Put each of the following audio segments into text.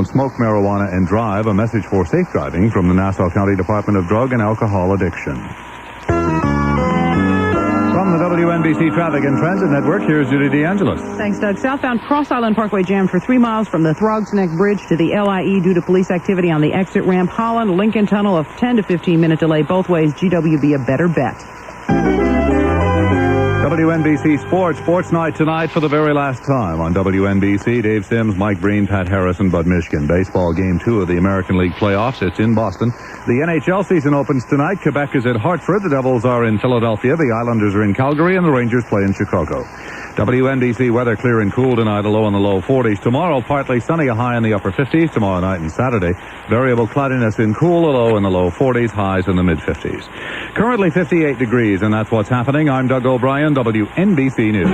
Smoke marijuana and drive, a message for safe driving from the Nassau County Department of Drug and Alcohol Addiction. From the WNBC Traffic and Transit Network, here's Judy DeAngelis. Thanks, Doug. Southbound Cross Island Parkway jammed for 3 miles from the Throgs Neck Bridge to the LIE due to police activity on the exit ramp. Holland, Lincoln Tunnel, a 10 to 15 minute delay both ways. GWB a better bet. WNBC Sports Night tonight for the very last time on WNBC. Dave Sims, Mike Breen, Pat Harris, and Bud Mishkin. Baseball Game 2 of the American League playoffs. It's in Boston. The NHL season opens tonight. Quebec is at Hartford. The Devils are in Philadelphia. The Islanders are in Calgary, and the Rangers play in Chicago. WNBC weather clear and cool tonight, a low in the low 40s. Tomorrow, partly sunny, a high in the upper 50s. Tomorrow night and Saturday, variable cloudiness in cool, a low in the low 40s, highs in the mid-50s. Currently 58 degrees, and that's what's happening. I'm Doug O'Brien, WNBC News.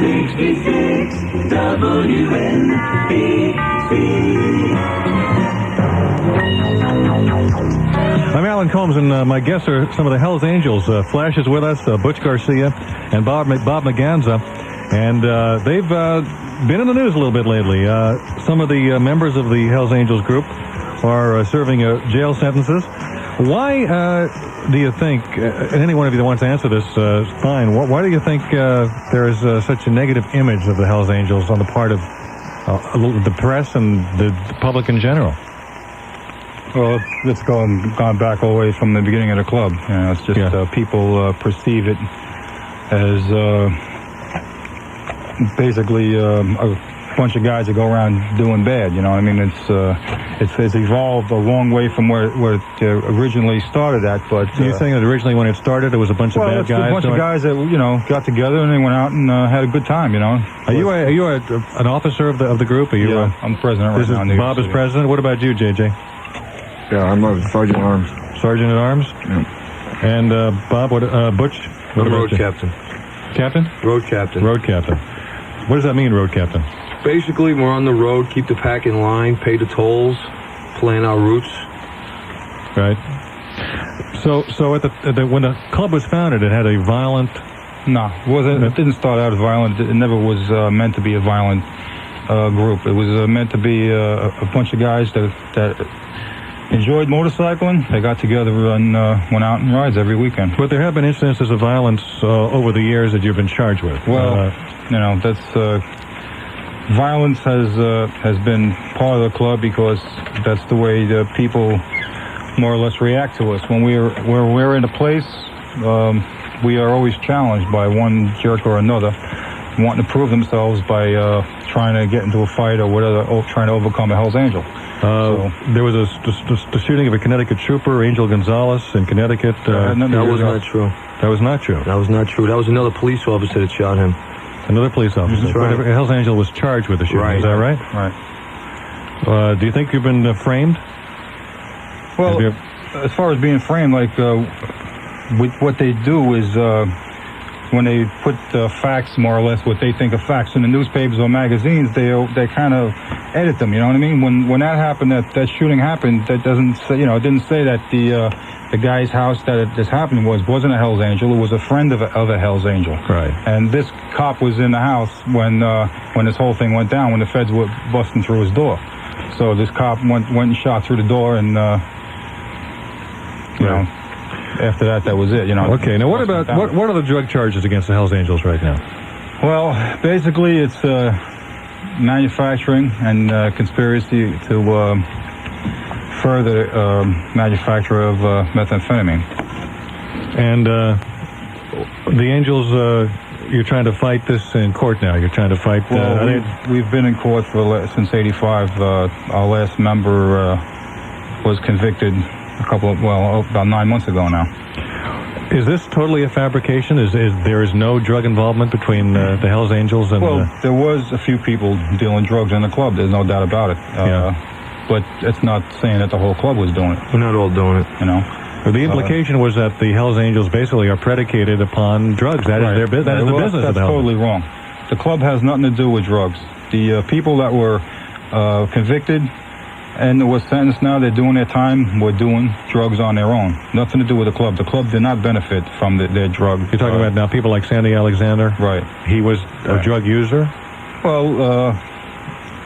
66 WNBC. I'm Alan Colmes, and my guests are some of the Hells Angels. Flash is with us, Butch Garcia, and Bob Maganza. And they've been in the news a little bit lately. Some of the members of the Hells Angels group are serving jail sentences. Why do you think, and any one of you that wants to answer this is fine, why do you think there is such a negative image of the Hells Angels on the part of the press and the public in general? Well, it's gone back all the way from the beginning of the club. You know, it's just people perceive it as basically a bunch of guys that go around doing bad. You know, I mean, it's evolved a long way from where it originally started at. But you're saying that originally when it started, it was a bunch of bad guys? A bunch of guys that got together and they went out and had a good time. You know. Are you an officer of the group? Are you? I'm president right now. Bob is president. What about you, JJ? Yeah, I'm a sergeant at arms. Sergeant at arms? Yeah. And Bob, Butch? I'm road captain. Captain? Road captain. Road captain. What does that mean, road captain? Basically, we're on the road, keep the pack in line, pay the tolls, plan our routes. Right. So when the club was founded, it had a violent... No, it didn't start out as violent. It never was meant to be a violent group. It was meant to be a bunch of guys that enjoyed motorcycling. They got together and went out and rides every weekend. But there have been incidences of violence over the years that you've been charged with. Well, that's violence has been part of the club because that's the way the people more or less react to us. When we're in a place, we are always challenged by one jerk or another, wanting to prove themselves by trying to get into a fight or whatever, trying to overcome a Hell's Angel. There was the shooting of a Connecticut trooper, Angel Gonzalez, in Connecticut. That was not true. That was not true. That was not true. That was another police officer that shot him. Another police officer. That's right. But Hell's Angel was charged with the shooting. Right. Is that right? Right. Do you think you've been framed? Well, as far as being framed, like what they do is when they put facts, more or less, what they think of facts in the newspapers or magazines, they kind of edit them. You know what I mean? When that happened, that shooting happened, that doesn't say, it didn't say that the guy's house that this happened wasn't a Hell's Angel. It was a friend of a Hell's Angel. Right. And this cop was in the house when this whole thing went down, when the feds were busting through his door. So this cop went and shot through the door, and after that was it. Okay. Now, what are the drug charges against the Hells Angels right now? Well, basically, it's manufacturing and conspiracy to further manufacture of methamphetamine. And the Angels, you're trying to fight this in court now. You're trying to fight... we've been in court since '85. Our last member was convicted about 9 months ago now. Is this totally a fabrication? There is no drug involvement between the Hells Angels and... Well, there was a few people dealing drugs in the club. There's no doubt about it. But it's not saying that the whole club was doing it. We're not all doing it. The implication was that the Hells Angels basically are predicated upon drugs. That is their business. That is the business of the Hells. That's totally wrong. The club has nothing to do with drugs. The people that were convicted and was sentenced now, they're doing their time, were doing drugs on their own. Nothing to do with the club. The club did not benefit from their drug. You're talking about now people like Sandy Alexander? Right. He was a drug user? Well,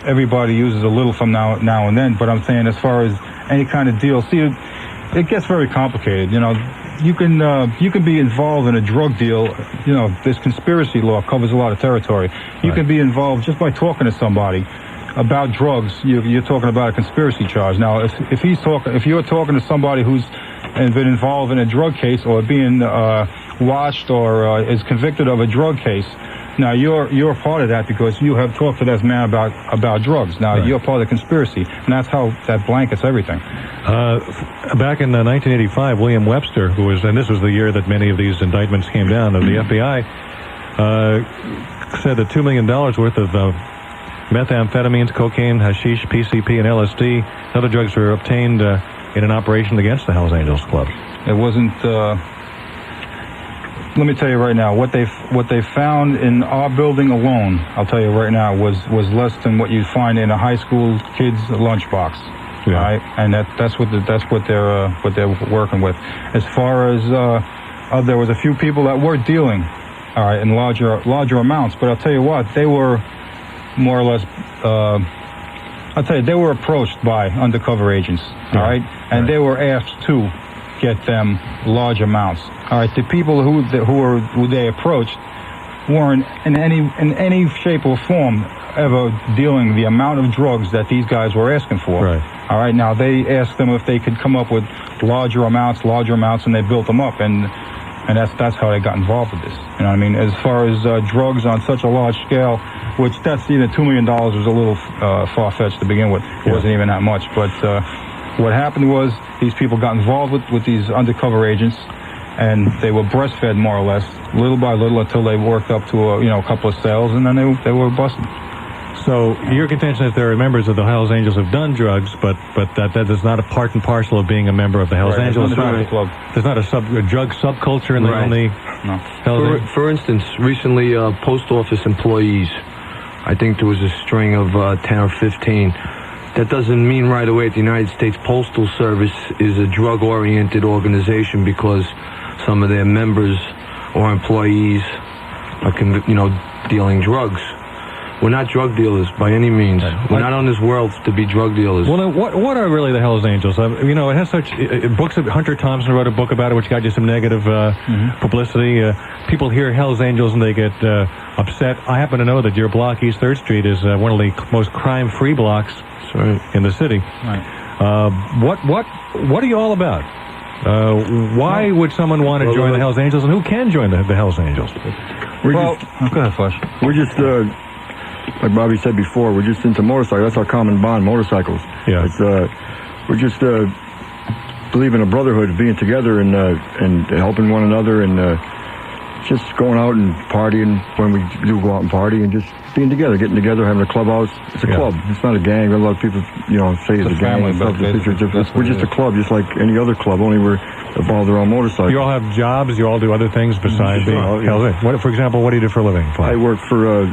everybody uses a little from now and then. But I'm saying, as far as any kind of deal, see, it gets very complicated. You know, you can be involved in a drug deal. You know, this conspiracy law covers a lot of territory. You can be involved just by talking to somebody about drugs. You're talking about a conspiracy charge. Now, if you're talking to somebody who's been involved in a drug case or being watched or is convicted of a drug case, now you're part of that because you have talked to this man about drugs. Now you're part of the conspiracy, and that's how that blankets everything. Back in 1985, William Webster, and this was the year that many of these indictments came down, of the FBI, said that $2 million worth of methamphetamines, cocaine, hashish, PCP, and LSD, other drugs were obtained in an operation against the Hells Angels Club. It wasn't. Let me tell you right now, what they found in our building alone, I'll tell you right now, was less than what you'd find in a high school kid's lunchbox. Yeah. Right, and that's what they're working with. As far as there was a few people that were dealing, all right, in larger amounts. But I'll tell you what, they were more or less. I'll tell you, they were approached by undercover agents. All right, and they were asked to get them large amounts. All right, the people who they approached weren't in any shape or form ever dealing the amount of drugs that these guys were asking for. Right. All right, now they asked them if they could come up with larger amounts, and they built them up, and that's how they got involved with this. You know what I mean? As far as drugs on such a large scale, which that's even $2 million was a little far-fetched to begin with. It wasn't even that much, but what happened was these people got involved with these undercover agents, and they were breastfed more or less, little by little, until they worked up to a couple of sales, and then they were busted. So your contention is there are members of the Hells Angels who've done drugs, but that is not a part and parcel of being a member of the Hells Angels. There's not a drug subculture in the Hells Angels. For instance, recently post office employees, I think there was a string of 10 or 15. That doesn't mean right away that the United States Postal Service is a drug-oriented organization because some of their members or employees are, dealing drugs. We're not drug dealers by any means. We're not on this world to be drug dealers. Well, what are really the Hells Angels? It has such books. Hunter Thompson wrote a book about it, which got you some negative publicity. People hear Hells Angels and they get upset. I happen to know that your block, East 3rd Street, is one of the most crime-free blocks in the city. Right. What are you all about? Why would someone want to join the Hells Angels, and who can join the Hells Angels? Go ahead, Flash. We're just, like Bobby said before, we're just into motorcycles. That's our common bond, motorcycles. Yeah. It's, we're just believe in a brotherhood, being together and helping one another, and just going out and partying when we do go out and party, and just being together, getting together, having a clubhouse. It's a club. It's not a gang. A lot of people, say it's a gang. We're just a club, just like any other club, only we're involved around motorcycles. You all have jobs. You all do other things besides being Hells Angels. For example, what do you do for a living? I work for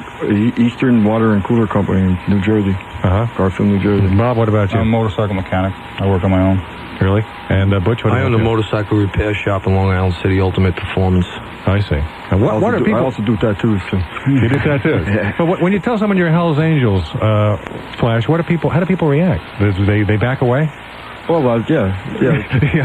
Eastern Water and Cooler Company in New Jersey. Garfield, New Jersey. Bob, what about you? I'm a motorcycle mechanic. I work on my own. Really? And Butch, what I own a motorcycle repair shop in Long Island City, Ultimate Performance. I see. And what are people? I also do tattoos too. You do tattoos. Yeah. But when you tell someone you're Hells Angels, Flash, how do people react? They back away? Well, yeah.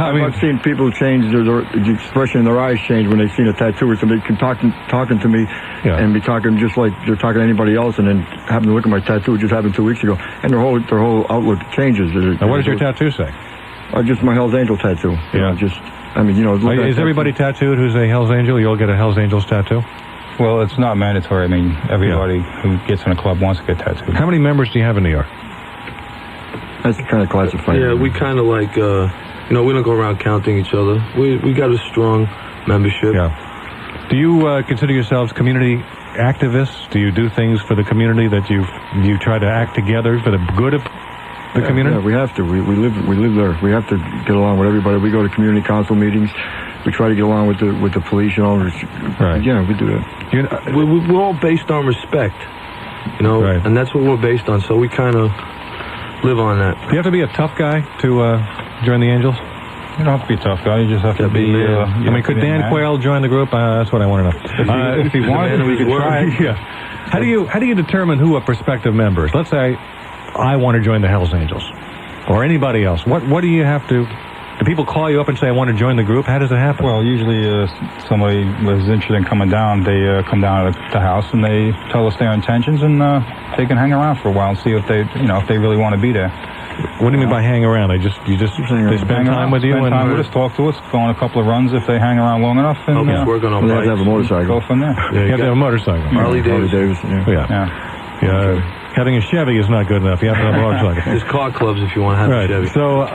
I've seen people change the expression in their eyes change when they've seen a tattoo, or somebody talking to me and be talking just like they're talking to anybody else, and then happen to look at my tattoo. It just happened 2 weeks ago, and their whole outlook changes. Now, what does your tattoo say? Just my Hells Angel tattoo. Yeah. Is everybody tattooed who's a Hells Angel? You all get a Hells Angels tattoo? Well, it's not mandatory. I mean, everybody who gets in a club wants to get tattooed. How many members do you have in New York? That's kind of classified. Yeah, we kind of like, we don't go around counting each other. We got a strong membership. Yeah. Do you consider yourselves community activists? Do you do things for the community that you try to act together for the good of the community? Yeah, we have to. We live there. We have to get along with everybody. We go to community council meetings. We try to get along with the police and all. Right. Yeah, we do that. We're all based on respect, right. And that's what we're based on. So we kind of live on that. Do you have to be a tough guy to join the Angels? You don't have to be a tough guy. You just have to be... could Dan Quayle join the group? That's what I want to know. If he wanted, we could try. Yeah. How do you determine who a prospective member is? Let's say I want to join the Hells Angels, or anybody else. What do you have to? Do people call you up and say I want to join the group? How does it happen? Well, usually somebody was interested in coming down. They come down to the house and they tell us their intentions, and they can hang around for a while and see if they really want to be there. What do you mean by hang around? They spend time with you spend time with us, talk to us, go on a couple of runs if they hang around long enough, and working on they have to have a motorcycle. Go from there. you have to have a motorcycle. Harley Davidson. Yeah. Having a Chevy is not good enough. You have to have a motorcycle. There's car clubs if you want to have a Chevy. So,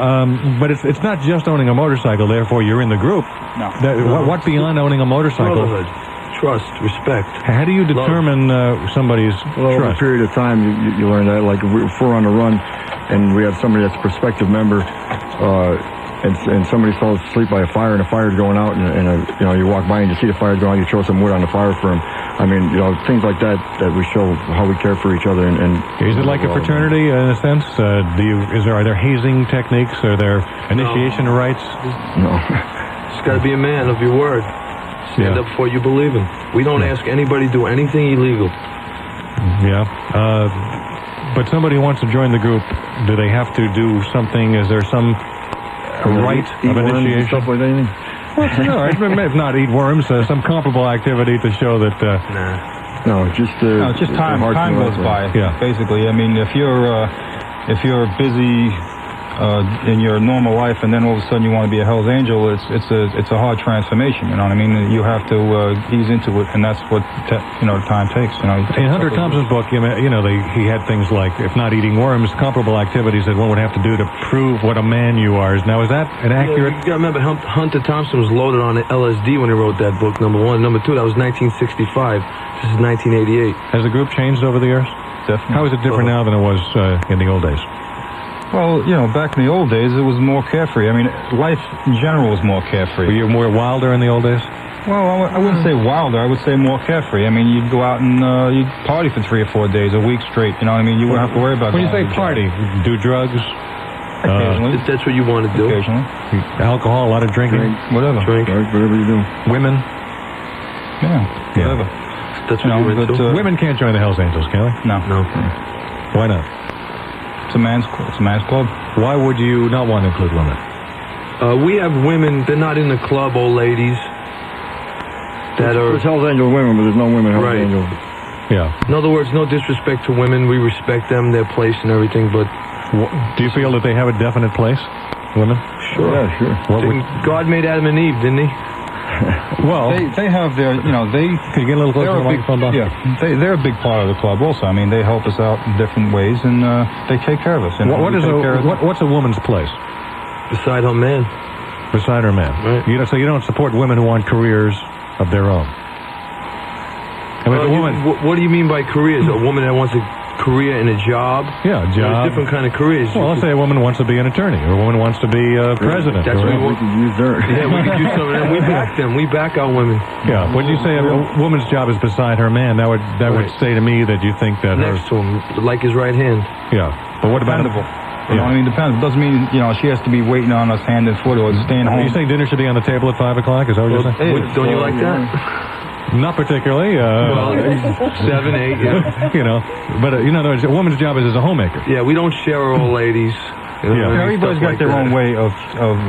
but it's not just owning a motorcycle. Therefore, you're in the group. No. What beyond owning a motorcycle? Brotherhood, trust, respect. How do you determine somebody's over a trust? period of time, you learn that. Like if we're on a run, and we have somebody that's a prospective member, and somebody falls asleep by a fire, and the fire's going out, and you walk by and you see the fire going out, you throw some wood on the fire for them. I mean, things like that we show how we care for each other. And is it like a fraternity in a sense? Are there hazing techniques? Are there initiation rites? No. Just got to be a man of your word. Stand up for what you believe in. We don't ask anybody to do anything illegal. Yeah. But somebody wants to join the group. Do they have to do something? Is there some rite of initiation? Stuff like anything? Well, if not eat worms, some comparable activity to show that. No, just time. Time goes by. Yeah. Basically, I mean, if you're busy in your normal life, and then all of a sudden you want to be a Hell's Angel, it's a hard transformation. You know what I mean? You have to ease into it, and that's what time takes. In Hunter Thompson's book, he had things like, if not eating worms, comparable activities that one would have to do to prove what a man you are. Now, is that an accurate? You got to remember, Hunter Thompson was loaded on LSD when he wrote that book. Number one, number two, that was 1965. This is 1988. Has the group changed over the years? Definitely. How is it different now than it was in the old days? Well, back in the old days, it was more carefree. I mean, life in general was more carefree. Were you more wilder in the old days? Well, I wouldn't say wilder. I would say more carefree. I mean, you'd go out and you'd party for 3 or 4 days, a week straight. You know what I mean? You wouldn't have to worry about. When you say party, do drugs? Occasionally. If that's what you want to do. Occasionally. Alcohol, a lot of drinking? Whatever. Whatever you do. Women? Yeah. Whatever. That's what you're into. Women can't join the Hells Angels, can they? No. Why not? It's a man's club. Why would you not want to include women? We have women. They're not in the club, old ladies. There's Hells Angel women, but there's no women Hells Angels. Yeah. In other words, no disrespect to women. We respect them, their place and everything, but... Do you feel that they have a definite place, women? Sure. Yeah, sure. God made Adam and Eve, didn't he? Well, they have their, Can you get a little closer to the microphone, Bob? Yeah, they're a big part of the club also. I mean, they help us out in different ways, and they take care of us. What's a woman's place? Beside her man. Beside her man. Right. So you don't support women who want careers of their own. I mean, a woman. What do you mean by careers? A woman that wants a career in a job? Yeah, a job. There's different kind of careers. Well, let's say a woman wants to be an attorney, or a woman wants to be president. That's what we could use her. Yeah, we could use some of them. We back them. We back our women. Yeah. When you say a woman's job is beside her man, that would say to me that you think that next to him, like his right hand. Yeah. But what about dependable? You know what I mean? Depends. It doesn't mean she has to be waiting on us hand and foot or staying home. Are you saying dinner should be on the table at 5 o'clock? Is that what you're saying? Don't you like that? Not particularly. 7, 8, yeah. But in other words, a woman's job is as a homemaker. Yeah, we don't share our old ladies. Everybody's got their own way of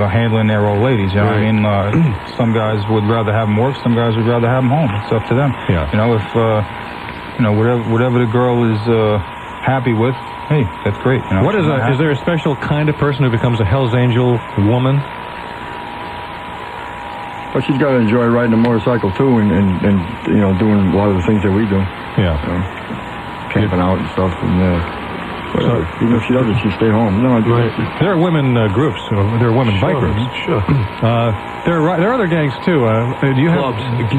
handling their old ladies. You know what I mean? Some guys would rather have them work. Some guys would rather have them home. It's up to them. Yeah. If whatever the girl is happy with, hey, that's great. Is there a special kind of person who becomes a Hells Angel woman? But she's got to enjoy riding a motorcycle too, and doing a lot of the things that we do. Yeah. Camping out and stuff, and even if she doesn't, she stay home. No, there are women groups. There are women bike groups. Sure. There are other gangs too. Do you have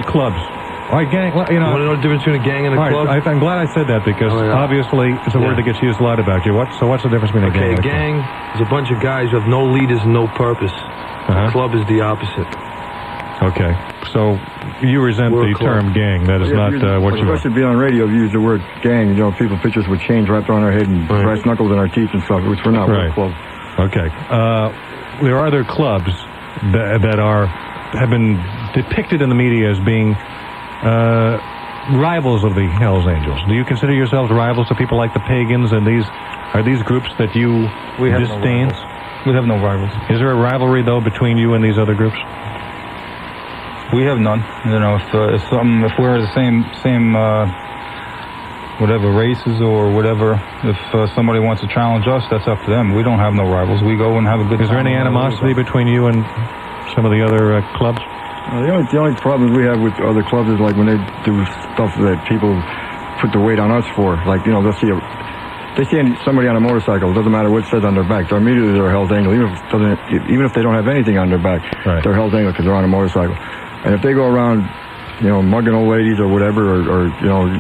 clubs? All right, gang. You want to know the difference between a gang and a club? I'm glad I said that because obviously it's a word that gets used a lot about you. What's the difference between a gang and a club? A gang is a bunch of guys who have no leaders and no purpose. A club is the opposite. Okay, so you resent the term gang. That is not what you are. Especially being on radio, you use the word gang. People picture us with chains wrapped around our head and brass knuckles in our teeth and stuff, which we're not. We're a club. Okay. There are other clubs that have been depicted in the media as being rivals of the Hells Angels? Do you consider yourselves rivals to people like the Pagans and these? Are these groups that you disdain? We have no rivals. Is there a rivalry, though, between you and these other groups? We have none. You know, if we're the same whatever races or whatever, if somebody wants to challenge us, that's up to them. We don't have no rivals. We go and have a good time. Is there any animosity between you and some of the other clubs? The only problems we have with other clubs is like when they do stuff that people put the weight on us for. Like, you know, they see somebody on a motorcycle. It doesn't matter what it says on their back. They're immediately they're Hell's Angel. Even if they don't have anything on their back, right. They're Hell's Angel because they're on a motorcycle. And if they go around, you know, mugging old ladies or whatever, or you know,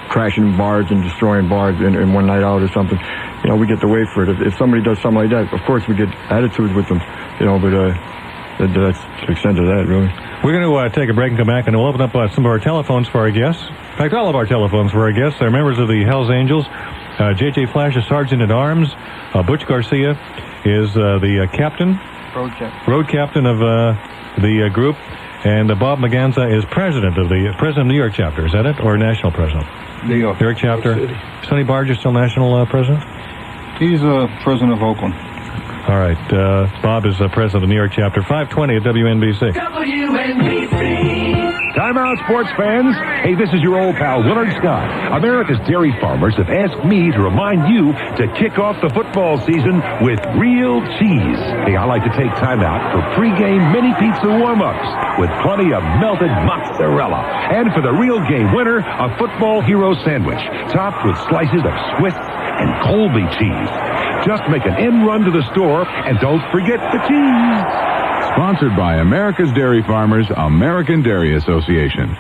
crashing bars and destroying bars in one night out or something, you know, we get to wait for it. If somebody does something like that, of course we get attitudes with them, you know, but that's the extent of that, really. We're going to take a break and come back, and we'll open up some of our telephones for our guests. In fact, all of our telephones for our guests. They're members of the Hells Angels. J.J. Flash is Sergeant-at-Arms. Butch Garcia is the captain. Road captain of the group. And Bob Maganza is president of the New York chapter. Is that it? Or national president? New York chapter. Sonny Barger still national president? He's president of Oakland. All right. Bob is president of the New York chapter. 520 at WNBC. WNBC. Time out, sports fans. Hey, this is your old pal, Willard Scott. America's dairy farmers have asked me to remind you to kick off the football season with real cheese. Hey, I like to take time out for pregame mini pizza warm-ups with plenty of melted mozzarella. And for the real game winner, a football hero sandwich topped with slices of Swiss and Colby cheese. Just make an end run to the store and don't forget the cheese. Sponsored by America's Dairy Farmers, American Dairy Association.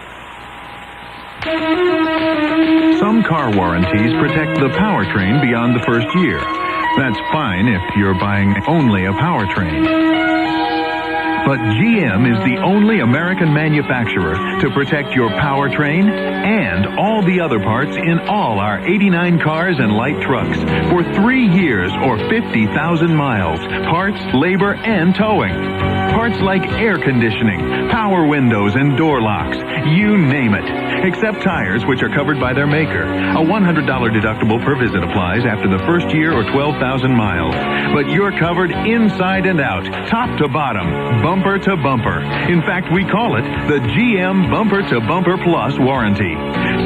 Some car warranties protect the powertrain beyond the first year. That's fine if you're buying only a powertrain. But GM is the only American manufacturer to protect your powertrain and all the other parts in all our 89 cars and light trucks for 3 years or 50,000 miles. Parts, labor, and towing. Parts like air conditioning, power windows, and door locks. You name it. Except tires, which are covered by their maker. A $100 deductible per visit applies after the first year or 12,000 miles. But you're covered inside and out, top to bottom, bumper to bumper. In fact, we call it the GM Bumper to Bumper Plus warranty.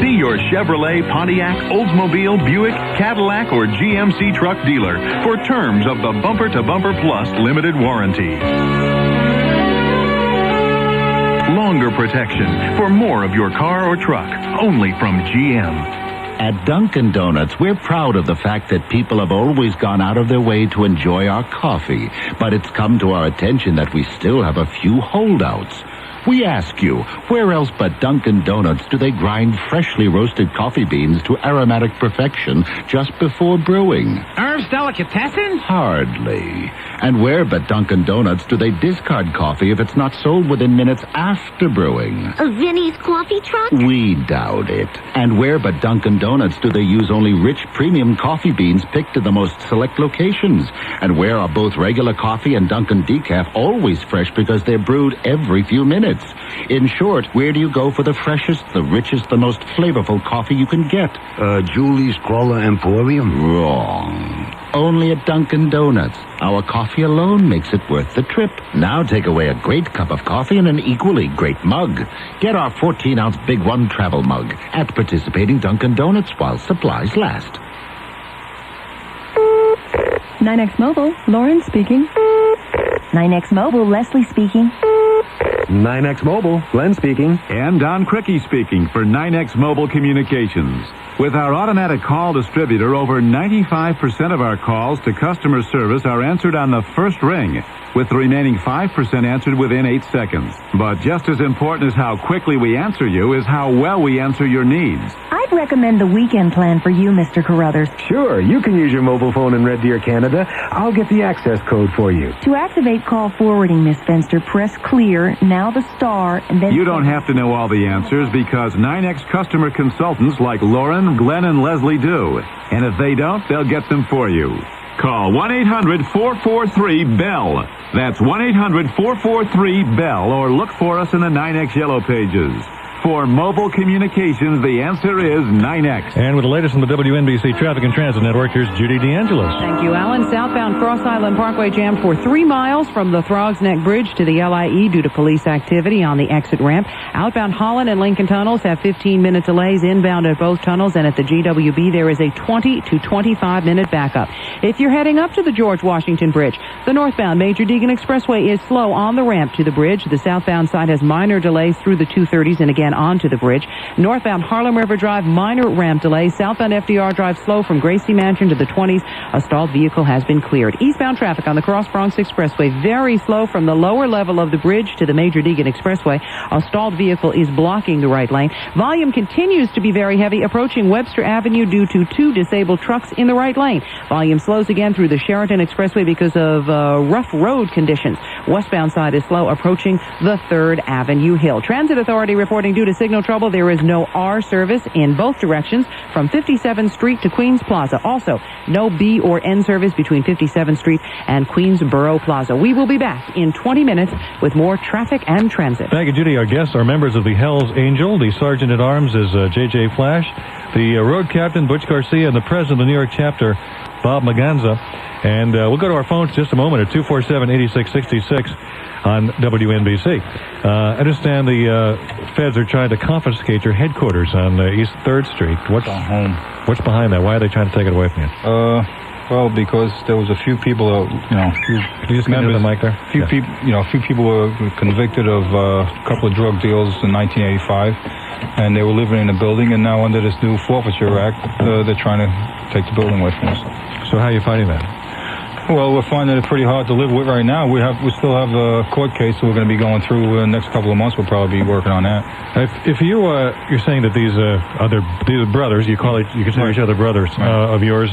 See your Chevrolet, Pontiac, Oldsmobile, Buick, Cadillac, or GMC truck dealer for terms of the Bumper to Bumper Plus limited warranty. Longer protection for more of your car or truck, only from GM. At Dunkin' Donuts, we're proud of the fact that people have always gone out of their way to enjoy our coffee. But it's come to our attention that we still have a few holdouts. We ask you, where else but Dunkin' Donuts do they grind freshly roasted coffee beans to aromatic perfection just before brewing? Herb's Delicatessen? Hardly. And where but Dunkin' Donuts do they discard coffee if it's not sold within minutes after brewing? A Vinnie's coffee truck? We doubt it. And where but Dunkin' Donuts do they use only rich premium coffee beans picked at the most select locations? And where are both regular coffee and Dunkin' Decaf always fresh because they're brewed every few minutes? In short, where do you go for the freshest, the richest, the most flavorful coffee you can get? Julie's Crawler Emporium? Wrong. Only at Dunkin' Donuts. Our coffee alone makes it worth the trip. Now take away a great cup of coffee and an equally great mug. Get our 14-ounce Big One travel mug at participating Dunkin' Donuts while supplies last. 9X Mobile, Lauren speaking. 9X Mobile, Leslie speaking. 9X Mobile, Glenn speaking. And Don Cricky speaking for 9X Mobile Communications. With our automatic call distributor, over 95% of our calls to customer service are answered on the first ring, with the remaining 5% answered within 8 seconds. But just as important as how quickly we answer you is how well we answer your needs. I'd recommend the weekend plan for you, Mr. Carruthers. Sure, you can use your mobile phone in Red Deer, Canada. I'll get the access code for you. To activate call forwarding, Miss Fenster, press clear, now the star, and then... You don't have to know all the answers because 9X customer consultants like Lauren, Glenn, and Leslie do. And if they don't, they'll get them for you. Call 1-800-443-BELL. That's 1-800-443-BELL, or look for us in the 9X Yellow Pages. For mobile communications, the answer is 9X. And with the latest on the WNBC Traffic and Transit Network, here's Judy DeAngelis. Thank you, Alan. Southbound Cross Island Parkway jammed for 3 miles from the Throgs Neck Bridge to the LIE due to police activity on the exit ramp. Outbound Holland and Lincoln tunnels have 15-minute delays inbound at both tunnels, and at the GWB there is a 20 to 25-minute backup. If you're heading up to the George Washington Bridge, the northbound Major Deegan Expressway is slow on the ramp to the bridge. The southbound side has minor delays through the 230s and again onto the bridge. Northbound Harlem River Drive, minor ramp delays. Southbound FDR Drive slow from Gracie Mansion to the 20s. A stalled vehicle has been cleared. Eastbound traffic on the Cross Bronx Expressway very slow from the lower level of the bridge to the Major Deegan Expressway. A stalled vehicle is blocking the right lane. Volume continues to be very heavy approaching Webster Avenue due to 2 disabled trucks in the right lane. Volume slows again through the Sheraton Expressway because of rough road conditions. Westbound side is slow approaching the 3rd Avenue Hill. Transit Authority reporting due to signal trouble, there is no R service in both directions from 57th Street to Queens Plaza. Also, no B or N service between 57th Street and Queensboro Plaza. We will be back in 20 minutes with more traffic and transit. Thank you, Judy. Our guests are members of the Hells Angel. The Sergeant-at-Arms is J.J. Flash. The road captain, Butch Garcia, and the president of the New York chapter, Bob Maganza. And we'll go to our phones in just a moment at 247-8666 on WNBC. I understand the feds are trying to confiscate your headquarters on East 3rd Street. What's behind that? Why are they trying to take it away from you? Well, because there was a few people, Can you just get into the mic there? Few people were convicted of a couple of drug deals in 1985, and they were living in a building, and now under this new Forfeiture Act, they're trying to take the building away from us. So how are you fighting that? Well, we're finding it pretty hard to live with right now. We still have a court case that we're going to be going through the next couple of months. We'll probably be working on that. If you're saying that these brothers, you consider each other brothers of yours,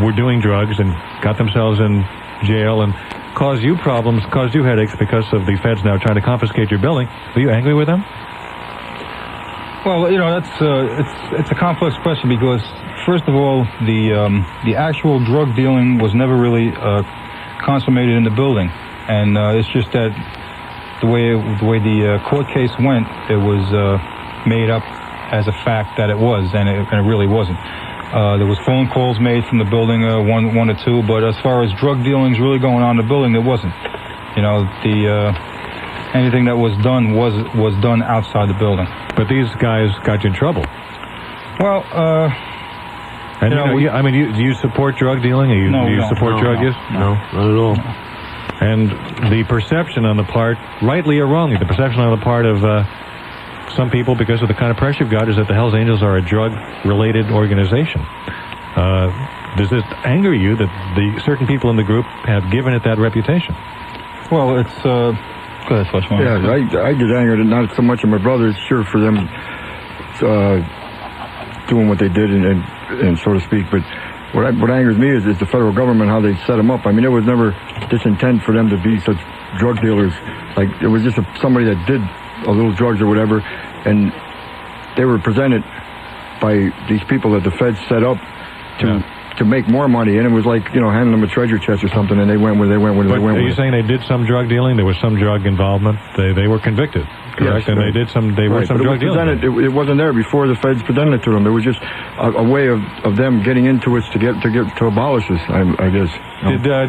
were doing drugs and got themselves in jail and caused you problems, caused you headaches because of the feds now trying to confiscate your building, are you angry with them? Well, that's it's a complex question because, first of all, the actual drug dealing was never really consummated in the building, and it's just that the way the court case went, it was made up as a fact that it was, and it really wasn't. There was phone calls made from the building, one or two, but as far as drug dealings really going on in the building, there wasn't. Anything that was done was done outside the building. But these guys got you in trouble. Well, and do you support drug dealing? Do you support drug use? No, not at all. And the perception on the part, rightly or wrongly, the perception on the part of some people, because of the kind of pressure you've got, is that the Hells Angels are a drug-related organization. Does this anger you that the certain people in the group have given it that reputation? Well, it's... Go ahead, Flushman. Yeah, I get angered, not so much of my brothers, sure, for them doing what they did and so to speak, but what angers me is the federal government, how they set them up. I mean, it was never this intent for them to be such drug dealers. Like, it was just somebody that did a little drugs or whatever, and they were presented by these people that the feds set up to make more money, and it was like, handing them a treasure chest or something, and they went where they went. But are you saying they did some drug dealing? There was some drug involvement. They were convicted, correct? Yes, and they did some. They were some drug dealing. It wasn't there before the feds presented it to them. It was just a way of them getting into it to abolish us, I guess.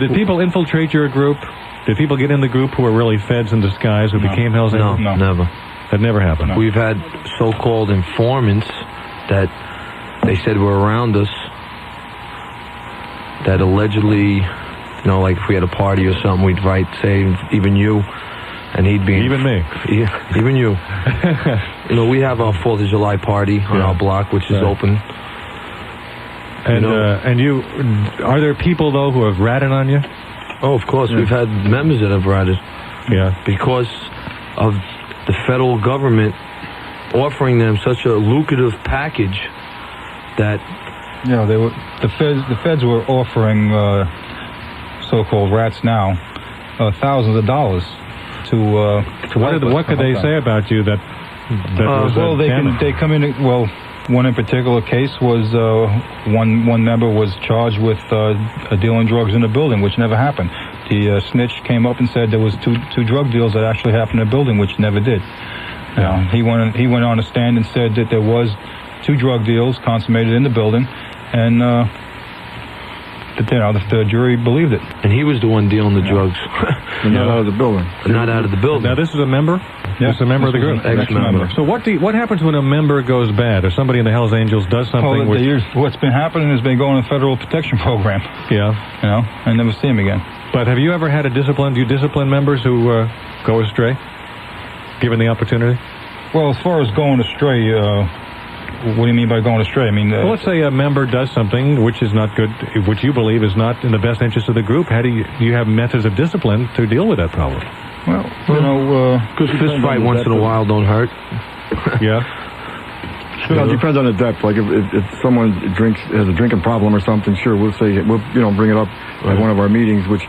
Did people infiltrate your group? Did people get in the group who were really feds in disguise who became Hells Angels? No, never. That never happened. We've had so-called informants that they said were around us, that allegedly, like if we had a party or something, we'd write, say, even you, and he'd be... Even me. Yeah, even you. We have our 4th of July party on our block, which is open. And are there people, though, who have ratted on you? Oh, of course. We've had members that have ratted. Yeah. Because of the federal government offering them such a lucrative package that... the feds were offering so-called rats now thousands of dollars to what could they say about you that well, they come in. Well, one in particular case was one member was charged with dealing drugs in the building, which never happened. The snitch came up and said there was two drug deals that actually happened in the building, which never did. He went on a stand and said that there was 2 drug deals consummated in the building, and the jury believed it. And he was the one dealing the drugs. Not out of the building. Not out of the building. Now, this is a member? Yeah, this is a member of the group? Ex-member. So what happens when a member goes bad, or somebody in the Hells Angels does something? What's been happening is they go on a federal protection program. Yeah. And never see him again. But have you ever had do you discipline members who go astray, given the opportunity? Well, as far as going astray, what do you mean by going astray? I mean, well, let's say a member does something which is not good, which you believe is not in the best interest of the group. How do you have methods of discipline to deal with that problem? Well, good fist fight once in a while don't hurt. Yeah. It depends on the depth. Like if someone has a drinking problem or something, sure, we'll bring it up at one of our meetings, which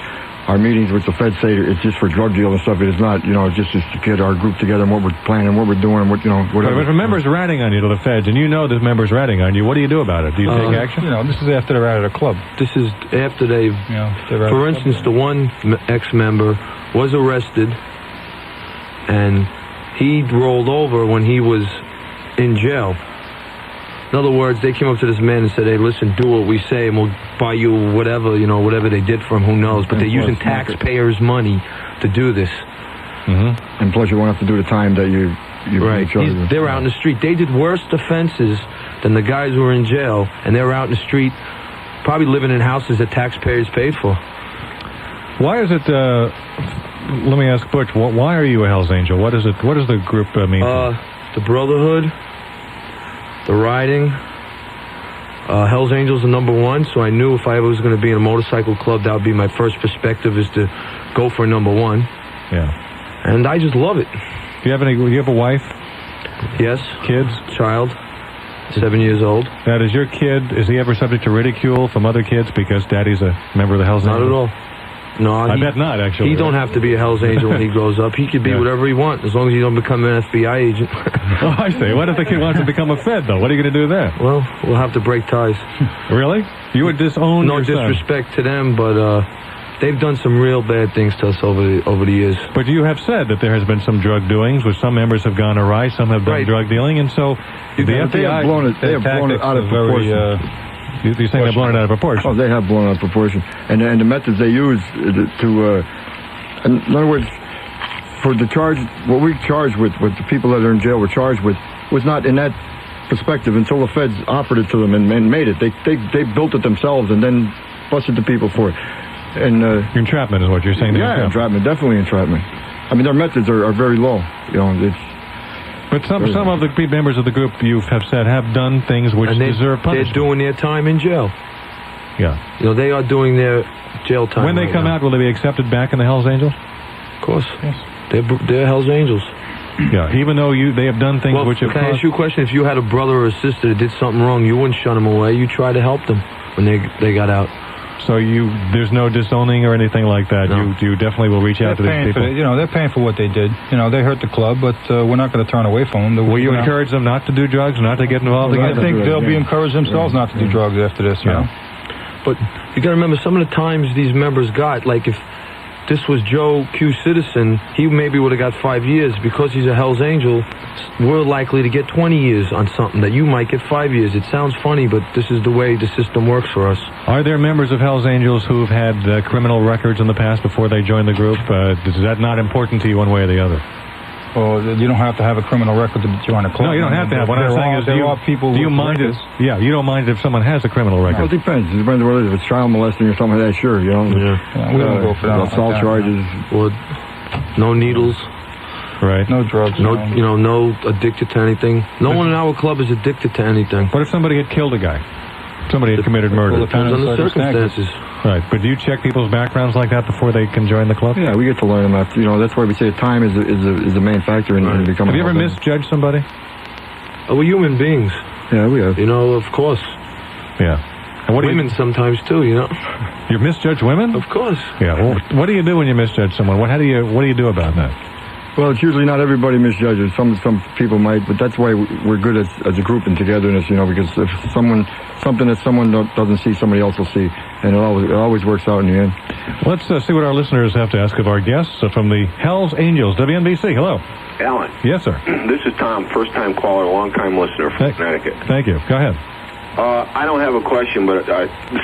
the feds say it's just for drug deal and stuff. It is not, it's just to get our group together and what we're planning, what we're doing, whatever. But if a member's ratting on you to the feds, and you know this member's ratting on you, what do you do about it? Do you take action? This is after they're out of the club. This is after they've, for instance, the one ex-member was arrested, and he rolled over when he was in jail. In other words, they came up to this man and said, hey, listen, do what we say and we'll buy you whatever, whatever they did for him, who knows. But they're using taxpayers' money to do this. Mm-hmm. And plus you won't have to do the time that you right. They're out in the street. They did worse offenses than the guys who were in jail, and they're out in the street probably living in houses that taxpayers paid for. Why is it, let me ask Butch, why are you a Hells Angel? What does the group mean? The Brotherhood, the riding. Hells Angels are number 1, so I knew if I was going to be in a motorcycle club, that would be my first perspective, is to go for number 1. Yeah. And I just love it. Do you have a wife? Yes. Kids? Child. 7 years old. Now, is your kid, is he ever subject to ridicule from other kids because daddy's a member of the Hells Angels? Not at all. No, I bet not, actually. He don't have to be a Hells Angel when he grows up. He could be whatever he wants, as long as he don't become an FBI agent. Oh, I see. What if the kid wants to become a Fed, though? What are you going to do there? Well, we'll have to break ties. Really? You would disown No your son? disrespect to them, but they've done some real bad things to us over the years. But you have said that there has been some drug doings, where some members have gone awry, some have done drug dealing, and so the FBI... They have blown it out of proportion. You're saying they've blown it out of proportion? Oh, they have blown it out of proportion. And the methods they use in other words, for the charge, what we charged with the people that are in jail were charged with, was not in that perspective until the feds offered it to them and made it. They built it themselves and then busted the people for it. And entrapment is what you're saying. Yeah, entrapment, definitely entrapment. I mean, their methods are very low. But some of the members of the group you have said have done things which deserve punishment. They're doing their time in jail. Yeah. They are doing their jail time. When they come out, will they be accepted back in the Hells Angels? Of course. Yes. They're Hells Angels. Yeah, even though they have done things which have... Can I ask you a question? If you had a brother or a sister that did something wrong, you wouldn't shun them away. You try to help them when they got out. So there's no disowning or anything like that. No. You definitely will reach out to these people. They're paying for what they did. They hurt the club, but we're not going to turn away from them. Will you encourage them not to do drugs, not to get involved again? I think they'll be encouraged themselves not to do drugs after this. But you got to remember, some of the times these members got, like if this was Joe Q. Citizen, he maybe would have got 5 years. Because he's a Hells Angel, we're likely to get 20 years on something that you might get 5 years. It sounds funny, but this is the way the system works for us. Are there members of Hells Angels who've had criminal records in the past before they joined the group? Is that not important to you one way or the other? Well, you don't have to have a criminal record to join a club. No, you don't have to have. What I'm saying is, do you mind it? Yeah, you don't mind if someone has a criminal record. Well, it depends. It depends whether it's child molesting or something like that. Sure, we don't go for that. Assault charges. Or no needles. Right. No drugs. No, no addicted to anything. No one in our club is addicted to anything. What if somebody had killed a guy? Somebody had committed murder. Well, it depends on the circumstances. Right, but do you check people's backgrounds like that before they can join the club? Yeah, we get to learn them after. That's why we say time is the main factor in becoming. Have you ever misjudged somebody? We're human beings. Yeah, we have. Of course. Yeah. And women sometimes too. You misjudge women? Of course. Yeah. Well, what do you do when you misjudge someone? What do you do about that? Well, it's usually not everybody misjudges. Some people might, but that's why we're good as a group and togetherness. Because if something that someone doesn't see, somebody else will see, and it always works out in the end. Let's see what our listeners have to ask of our guests from the Hells Angels, WNBC. Hello. Alan. Yes, sir. This is Tom, first-time caller, long-time listener from Connecticut. Thank you. Go ahead. I don't have a question, but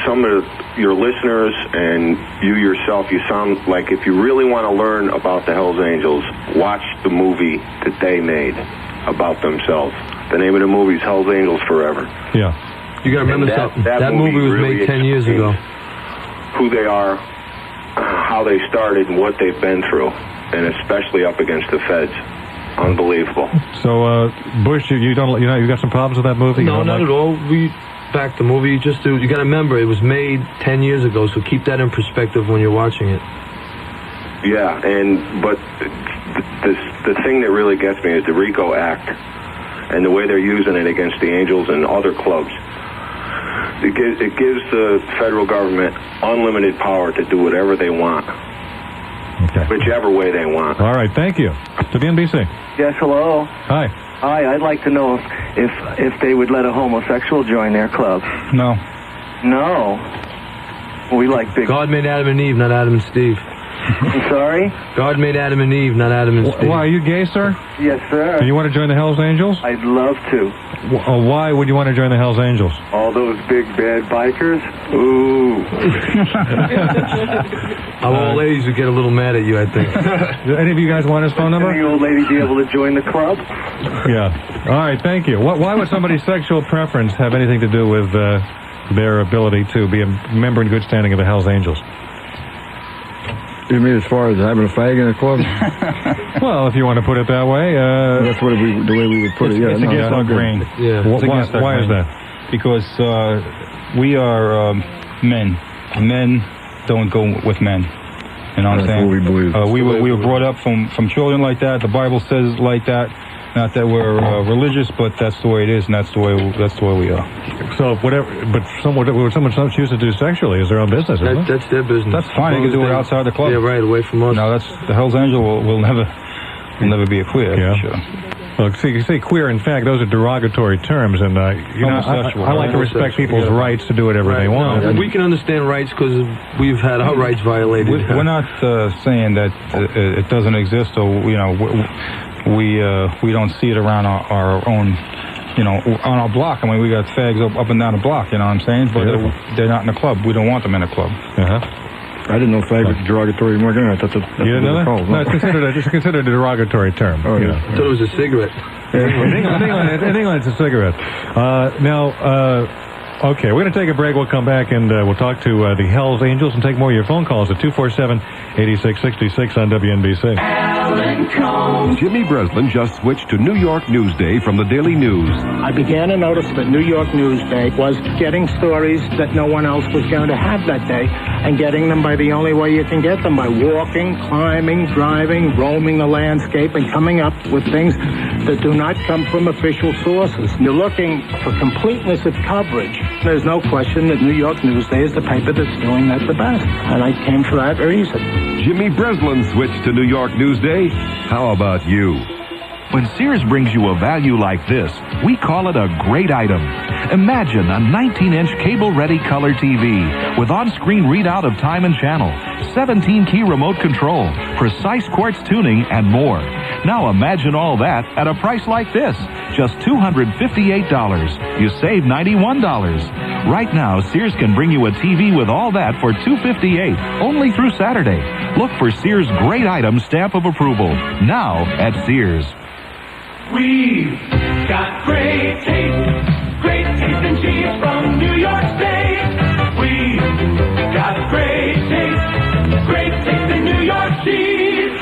some of your listeners and you yourself, you sound like if you really want to learn about the Hells Angels, watch the movie that they made about themselves. The name of the movie is Hells Angels Forever. Yeah. You got to remember something. That movie was really made 10 years ago. Who they are, how they started, and what they've been through, and especially up against the feds. Unbelievable. So, Bush, you got some problems with that movie? No, not at all. We back the movie. You got to remember, it was made 10 years ago, so keep that in perspective when you're watching it. Yeah, but the thing that really gets me is the RICO Act and the way they're using it against the Angels and other clubs. It gives the federal government unlimited power to do whatever they want. Okay. Whichever way they want. All right, thank you. To the NBC. Yes, hello. Hi. Hi, I'd like to know if they would let a homosexual join their club. No. No. We like big... God made Adam and Eve, not Adam and Steve. I'm sorry? God made Adam and Eve, not Adam and Steve. Why, are you gay, sir? Yes, sir. Do you want to join the Hells Angels? I'd love to. Why would you want to join the Hells Angels? All those big bad bikers? Ooh. Our old ladies would get a little mad at you, I think. Do any of you guys want his phone number? Any old lady be able to join the club? Yeah. All right, thank you. Why would somebody's sexual preference have anything to do with their ability to be a member in good standing of the Hells Angels? You mean as far as having a fag in a club? Well, if you want to put it that way. That's the way we would put it. Yeah, it's against our grain. Yeah. Why is that? Because we are men. Men don't go with men. You know what I'm saying? That's what we believe. We were brought up from children like that. The Bible says like that. Not that we're religious, but that's the way it is, and that's the way we are. So whatever, but what someone chooses to do sexually is their own business, isn't it? That's their business. That's fine. They can do it outside the club. Yeah, right, away from us. No, the Hells Angel will never be a queer. Yeah. For sure. Well, see, you say queer. In fact, those are derogatory terms, and I like to respect people's rights to do whatever they want. No, we can understand rights because we've had our rights violated. We're not saying that it doesn't exist, or we don't see it around our own, on our block. I mean, we got fags up and down the block. You know what I'm saying? But they're not in the club. We don't want them in a club. I didn't know fag was a derogatory word. I thought that's you didn't know that? called. No, it's considered a derogatory term. Oh, yeah. I thought it was a cigarette. In England, it's a cigarette. Okay, we're going to take a break. We'll come back and we'll talk to the Hells Angels and take more of your phone calls at 247-8666 on WNBC. Alan Colmes. Jimmy Breslin just switched to New York Newsday from the Daily News. I began to notice that New York Newsday was getting stories that no one else was going to have that day, and getting them by the only way you can get them, by walking, climbing, driving, roaming the landscape, and coming up with things that do not come from official sources. You're looking for completeness of coverage. There's no question that New York Newsday is the paper that's doing that the best, and I came for that reason. Jimmy Breslin switched to New York Newsday. How about you? When Sears brings you a value like this, we call it a great item. Imagine a 19-inch cable-ready color TV with on-screen readout of time and channel, 17-key remote control, precise quartz tuning, and more. Now imagine all that at a price like this, just $258. You save $91. Right now, Sears can bring you a TV with all that for $258, only through Saturday. Look for Sears' great item stamp of approval, now at Sears. We've got great taste in cheese from New York State. We've got great taste in New York cheese.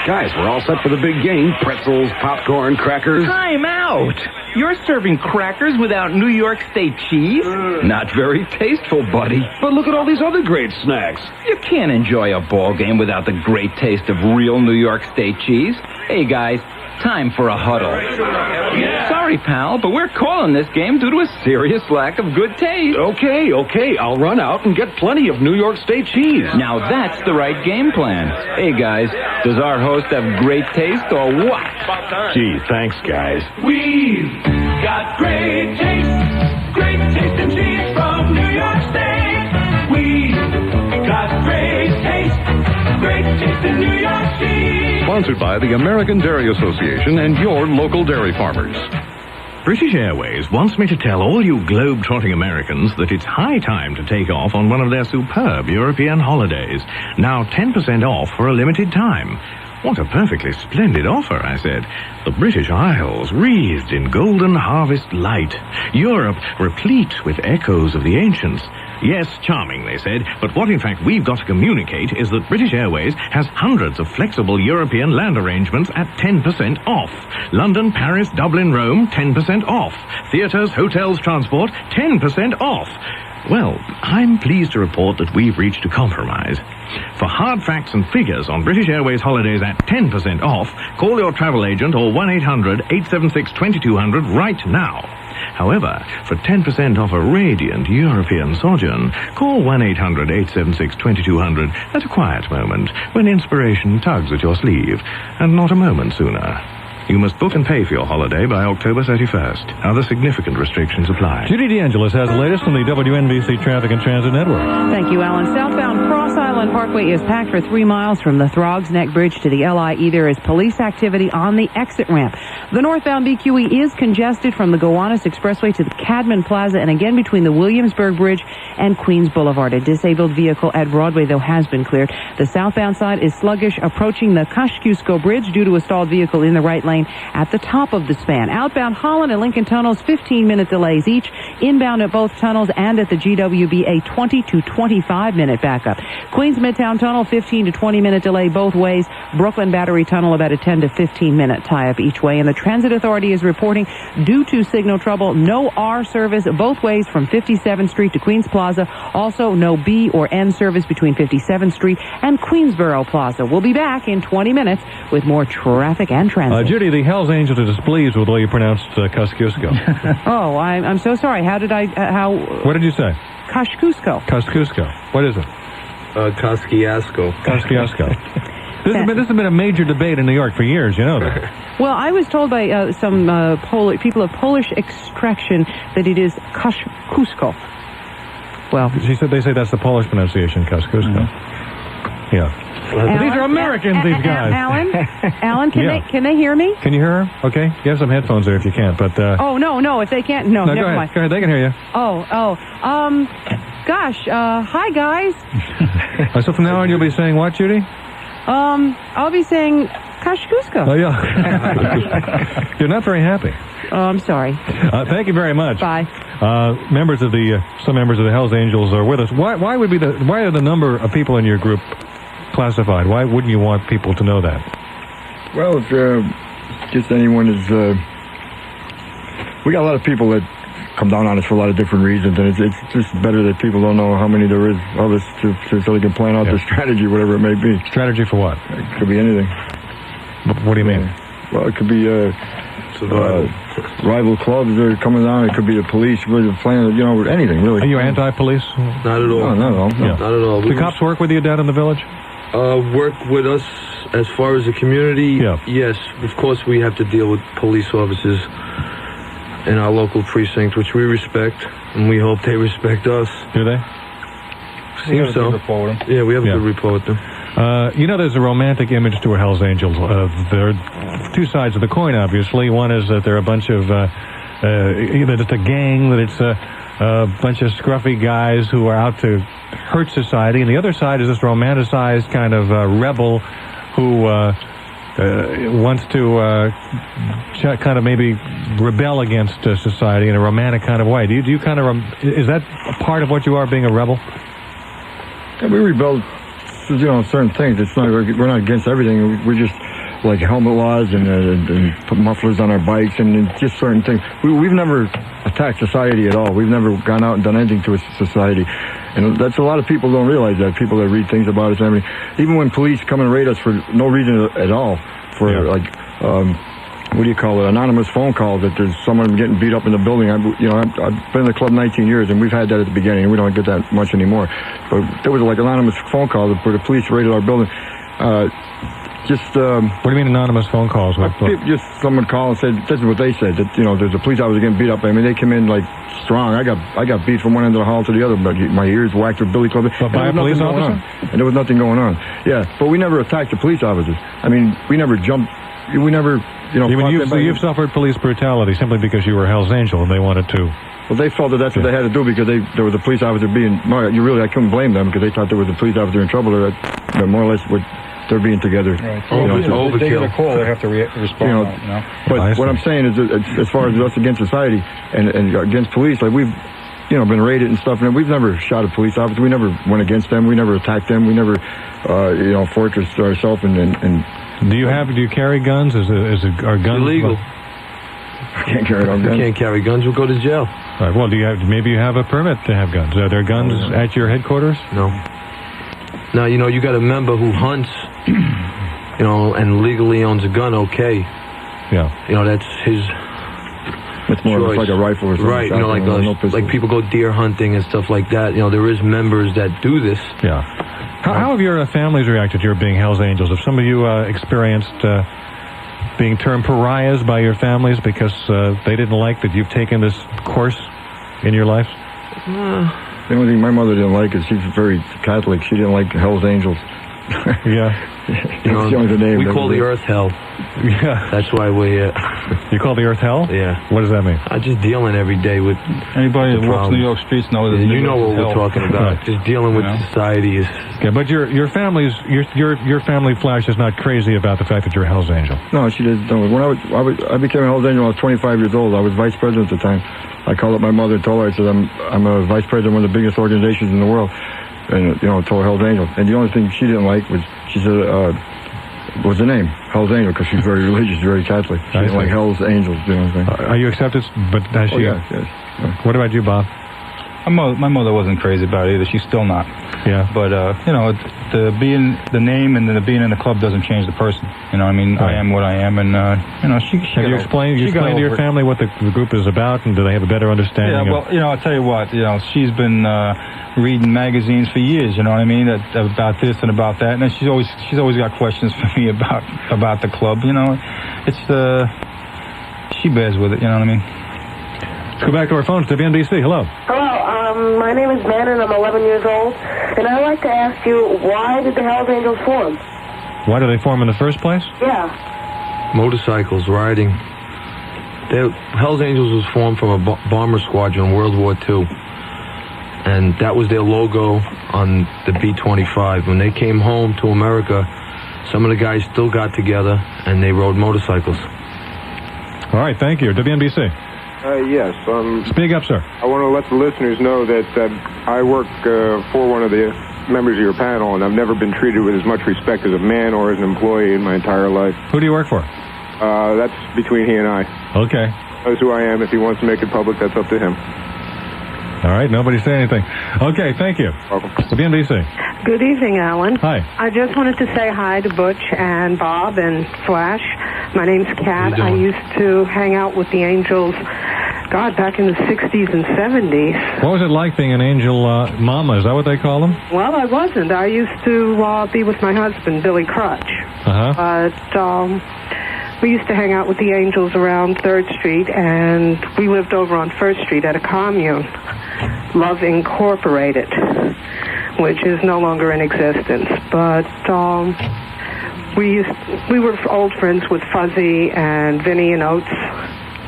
Guys, we're all set for the big game. Pretzels, popcorn, crackers. Time out! You're serving crackers without New York State cheese? Not very tasteful, buddy. But look at all these other great snacks. You can't enjoy a ball game without the great taste of real New York State cheese. Hey, guys. Time for a huddle. Yeah. Sorry, pal, but we're calling this game due to a serious lack of good taste. Okay. I'll run out and get plenty of New York State cheese. Now that's the right game plan. Hey, guys, does our host have great taste or what? Gee, thanks, guys. We've got great taste in cheese from New York State. We've got great sponsored by the American Dairy Association and your local dairy farmers. British Airways wants me to tell all you globe-trotting Americans that it's high time to take off on one of their superb European holidays. Now 10% off for a limited time. What a perfectly splendid offer, I said. The British Isles wreathed in golden harvest light. Europe replete with echoes of the ancients. Yes, charming, they said, but what in fact we've got to communicate is that British Airways has hundreds of flexible European land arrangements at 10% off. London, Paris, Dublin, Rome, 10% off. Theatres, hotels, transport, 10% off. Well, I'm pleased to report that we've reached a compromise. For hard facts and figures on British Airways holidays at 10% off, call your travel agent or 1-800-876-2200 right now. However, for 10% off a radiant European sojourn, call 1-800-876-2200 at a quiet moment when inspiration tugs at your sleeve, and not a moment sooner. You must book and pay for your holiday by October 31st. Other significant restrictions apply. Judy DeAngelis has the latest on the WNBC Traffic and Transit Network. Thank you, Alan. Southbound Cross Island Parkway is packed for 3 miles from the Throgs Neck Bridge to the LIE. There is police activity on the exit ramp. The northbound BQE is congested from the Gowanus Expressway to the Cadman Plaza and again between the Williamsburg Bridge and Queens Boulevard. A disabled vehicle at Broadway, though, has been cleared. The southbound side is sluggish approaching the Kosciuszko Bridge due to a stalled vehicle in the right lane at the top of the span. Outbound Holland and Lincoln tunnels, 15-minute delays each. Inbound at both tunnels and at the GWB, a 20 to 25-minute backup. Queens Midtown Tunnel, 15 to 20-minute delay both ways. Brooklyn Battery Tunnel, about a 10 to 15-minute tie-up each way. And the Transit Authority is reporting, due to signal trouble, no R service both ways from 57th Street to Queens Plaza. Also, no B or N service between 57th Street and Queensboro Plaza. We'll be back in 20 minutes with more traffic and transit. Judy, the Hells Angels are displeased with the way you pronounced Kosciuszko. Oh, I'm so sorry. How did I, What did you say? Kosciuszko. Kosciuszko. What is it? Kosciuszko. Kosciuszko. This has been a major debate in New York for years, you know that. Well, I was told by some people of Polish extraction that it is Kosciuszko. Well, they say that's the Polish pronunciation, Kosciuszko. Yeah. Alan, these are Americans, these guys. Alan, can they hear me? Can you hear her? Okay. You have some headphones there if you can't, but... Oh, no, if they can't, no, never mind. Go ahead, they can hear you. Gosh, hi, guys. So from now on, you'll be saying what, Judy? I'll be saying Kosciuszko. Oh, yeah. You're not very happy. Oh, I'm sorry. Thank you very much. Bye. Some members of the Hells Angels are with us. Why are the number of people in your group classified? Why wouldn't you want people to know that? Well, just anyone is... we got a lot of people that come down on us for a lot of different reasons, and it's just better that people don't know how many there is of us so they can plan out their strategy, whatever it may be. Strategy for what? It could be anything. What do you mean? Well, it could be rival clubs that are coming down. It could be the police. We're planning, anything, really. Are you anti-police? Not at all. No, not at all. No. Not at all. The cops work with you down in the village? Work with us as far as the community. Yeah. Yes, of course we have to deal with police officers in our local precinct, which we respect, and we hope they respect us. Do they? Seems so. Yeah, we have a good rapport with them. There's a romantic image to a Hells Angels. There are two sides of the coin, obviously. One is that they're a bunch of, that it's a gang, that it's a bunch of scruffy guys who are out to hurt society. And the other side is this romanticized kind of rebel who wants to kind of maybe rebel against society in a romantic kind of way. Do you kind of, is that a part of what you are, being a rebel? Yeah, we rebel, certain things. It's not, we're not against everything. We're just like helmet laws and put mufflers on our bikes and just certain things. We've never attacked society at all. We've never gone out and done anything to a society. And that's a lot of people don't realize that. People that read things about us and everything. Even when police come and raid us for no reason at all, for what do you call it, anonymous phone call that there's someone getting beat up in the building. I've been in the club 19 years, and we've had that at the beginning. We don't get that much anymore. But there was like anonymous phone call where the police raided our building. just. What do you mean anonymous phone calls? Just someone called and said, this is what they said, that, there's a police officer getting beat up. I mean, they come in like strong. I got beat from one end of the hall to the other, but my ears whacked with billy club. But by a police officer? And there was nothing going on. Yeah, but we never attacked the police officers. I mean, we never jumped. We never, you've suffered police brutality simply because you were Hell's Angel and they wanted to. Well, they felt that that's what they had to do because there was a police officer being. I couldn't blame them because they thought there was a police officer in trouble. Or that more or less what they're being together. Right. If they get a call, they have to respond. But what I'm saying is, that as far as us against society and against police, like we've, been raided and stuff, and we've never shot a police officer. We never went against them. We never attacked them. We never, fortressed ourselves and. Do you carry guns? Are guns illegal? I can't carry guns. You can't carry guns. We'll go to jail. All right, well, maybe you have a permit to have guns? Are there guns at your headquarters? No. Now, you got a member who hunts, and legally owns a gun, okay. Yeah. That's his It's more choice. like a rifle or something. Right, like people go deer hunting and stuff like that. There is members that do this. Yeah. How have your families reacted to your being Hell's Angels? Have some of you experienced being termed pariahs by your families because they didn't like that you've taken this course in your life? The only thing my mother didn't like is she's very Catholic. She didn't like Hell's Angels. Yeah. We call the earth hell. Yeah. That's why we... You call the earth hell? Yeah. What does that mean? Just dealing every day with... Anybody that walks New York streets knows that you know what we're talking about. Right. Just dealing with society is... Yeah, but your family Flash is not crazy about the fact that you're Hell's Angel. No, she didn't. No. When I became a Hell's Angel when I was 25 years old. I was vice president at the time. I called up my mother and told her, I said, I'm a vice president of one of the biggest organizations in the world. And, told her Hell's Angel. And the only thing she didn't like was, she said, was the name, Hell's Angel, because she's very religious, very Catholic. She didn't like Hell's Angels, you know what I'm saying? Are you accepted? But has she? Yes. What about you, Bob? My mother wasn't crazy about it either. She's still not. Yeah. But, the being the name and the being in the club doesn't change the person. I mean, Right. I am what I am, and, she Have you explained to your family what the group is about, and do they have a better understanding? Yeah, well, I'll tell you what, she's been reading magazines for years, you know what I mean, about this and about that, and she's always got questions for me about the club, It's, she bears with it, you know what I mean? Let's go back to our phones. WNBC, hello. Hello, my name is Ben, and I'm 11 years old, and I'd like to ask you, why did the Hells Angels form? Why did they form in the first place? Yeah. Motorcycles, riding. Hell's Angels was formed from a bomber squadron in World War II. And that was their logo on the B-25. When they came home to America, some of the guys still got together, and they rode motorcycles. All right, thank you. WNBC. Yes. Speak up, sir. I want to let the listeners know that I work for one of the members of your panel, and I've never been treated with as much respect as a man or as an employee in my entire life. Who do you work for? That's between he and I. Okay. That's who I am. If he wants to make it public, that's up to him. All right, nobody say anything. Okay, thank you. Welcome. WNBC. Good evening, Alan. Hi. I just wanted to say hi to Butch and Bob and Flash. My name's Kat. I used to hang out with the Angels, back in the 60s and 70s. What was it like being an Angel mama? Is that what they call them? Well, I wasn't. I used to be with my husband, Billy Crutch. Uh-huh. But we used to hang out with the Angels around 3rd Street, and we lived over on 1st Street at a commune, Love Incorporated, which is no longer in existence. But we were old friends with Fuzzy and Vinny and Oates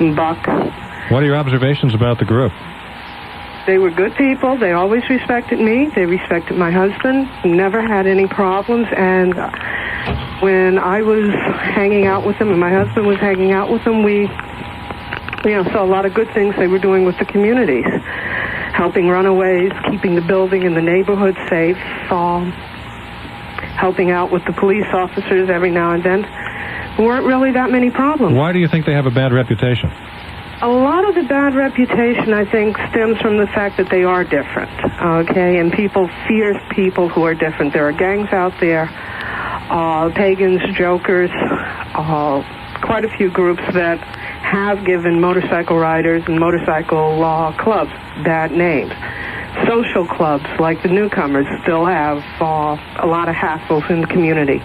and Buck. What are your observations about the group? They were good people. They always respected me. They respected my husband. Never had any problems. And when I was hanging out with them and my husband was hanging out with them, we saw a lot of good things they were doing with the communities. Helping runaways, keeping the building and the neighborhood safe, helping out with the police officers every now and then. There weren't really that many problems. Why do you think they have a bad reputation? A lot of the bad reputation, I think, stems from the fact that they are different, okay? And people fear people who are different. There are gangs out there, pagans, jokers, quite a few groups that have given motorcycle riders and motorcycle clubs bad names. social clubs like the newcomers still have a lot of hassles in the community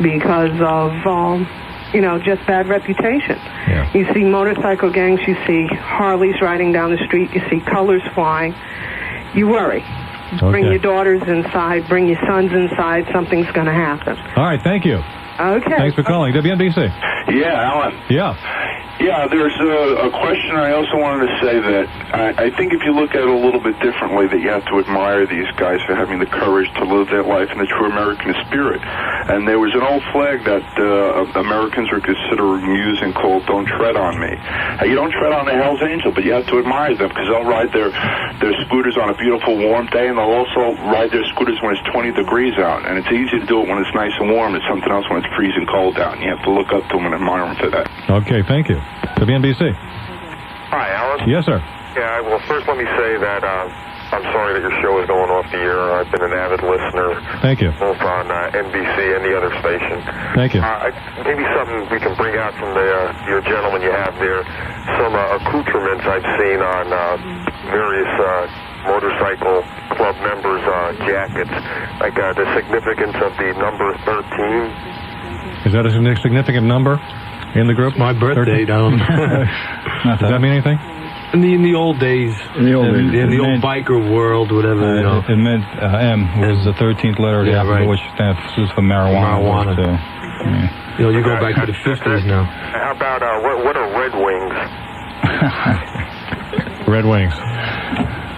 because of, just bad reputation. Yeah. You see motorcycle gangs, you see Harleys riding down the street, you see colors flying. You worry. Okay. Bring your daughters inside, bring your sons inside, something's going to happen. All right, thank you. Okay. Thanks for calling. WNBC. Yeah, Alan. Yeah. Yeah, there's a question. I also wanted to say that I think if you look at it a little bit differently, that you have to admire these guys for having the courage to live their life in the true American spirit. And there was an old flag that Americans were considering using called "Don't Tread on Me." You don't tread on the Hell's Angel, but you have to admire them because they'll ride their scooters on a beautiful warm day, and they'll also ride their scooters when it's 20 degrees out. And it's easy to do it when it's nice and warm. It's something else when it's freezing cold out. And you have to look up to them and admire them for that. Okay, thank you. WNBC. Hi, Alan. Yes, sir. Yeah, well, first let me say that I'm sorry that your show is going off the air. I've been an avid listener. Thank you. Both on NBC and the other station. Thank you. Maybe something we can bring out from your gentleman you have there. Some accoutrements I've seen on various motorcycle club members' jackets, like the significance of the number 13. Is that a significant number in the group? My birthday, down. Does that mean anything? In the old days. In the old days. In the old biker world, whatever, It meant M, which is the 13th letter of the alphabet, which stands for marijuana. So, yeah. You go back to the 50s now. How about, what are Red Wings? Red Wings.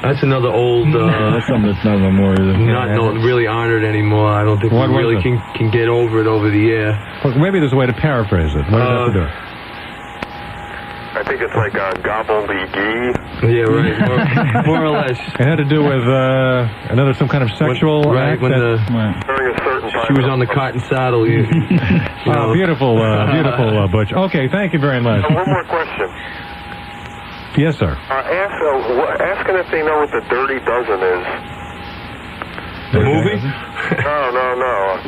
That's another old... that's something that's not no more either. Not really honored anymore. I don't think we really can get over it over the air. Well, maybe there's a way to paraphrase it. What do you have to do? I think it's like gobbledygook. Yeah, right. More or less. It had to do with some kind of sexual act. during a certain time. She was on the cotton saddle. Oh, beautiful, Butch. Okay, thank you very much. One more question. Yes, sir. Asking if they know what the Dirty Dozen is. The movie? No.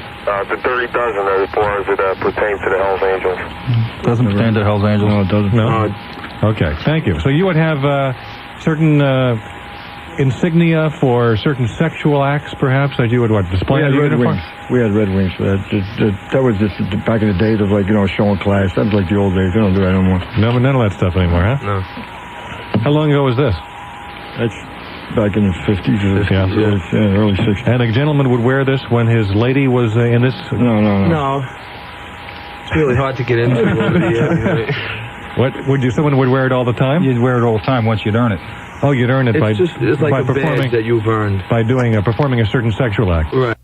The Dirty Dozen, as far as it pertains to the Hells Angels. Doesn't pertain to Hells Angels. No, it doesn't. No. Okay, thank you. So you would have certain insignia for certain sexual acts, perhaps, that you would display on your uniform? We had Red Wings for that. That was just back in the days of showing class. That was like the old days. They don't do that anymore. No, none of that stuff anymore, huh? No. How long ago was this? That's back in the 50s or early 60s. And a gentleman would wear this when his lady was in this? No. It's really hard to get into over the air. What someone would wear it all the time? You'd wear it all the time once you'd earn it. Oh, you'd earn it It's like a badge that you've earned by performing a certain sexual act. Right.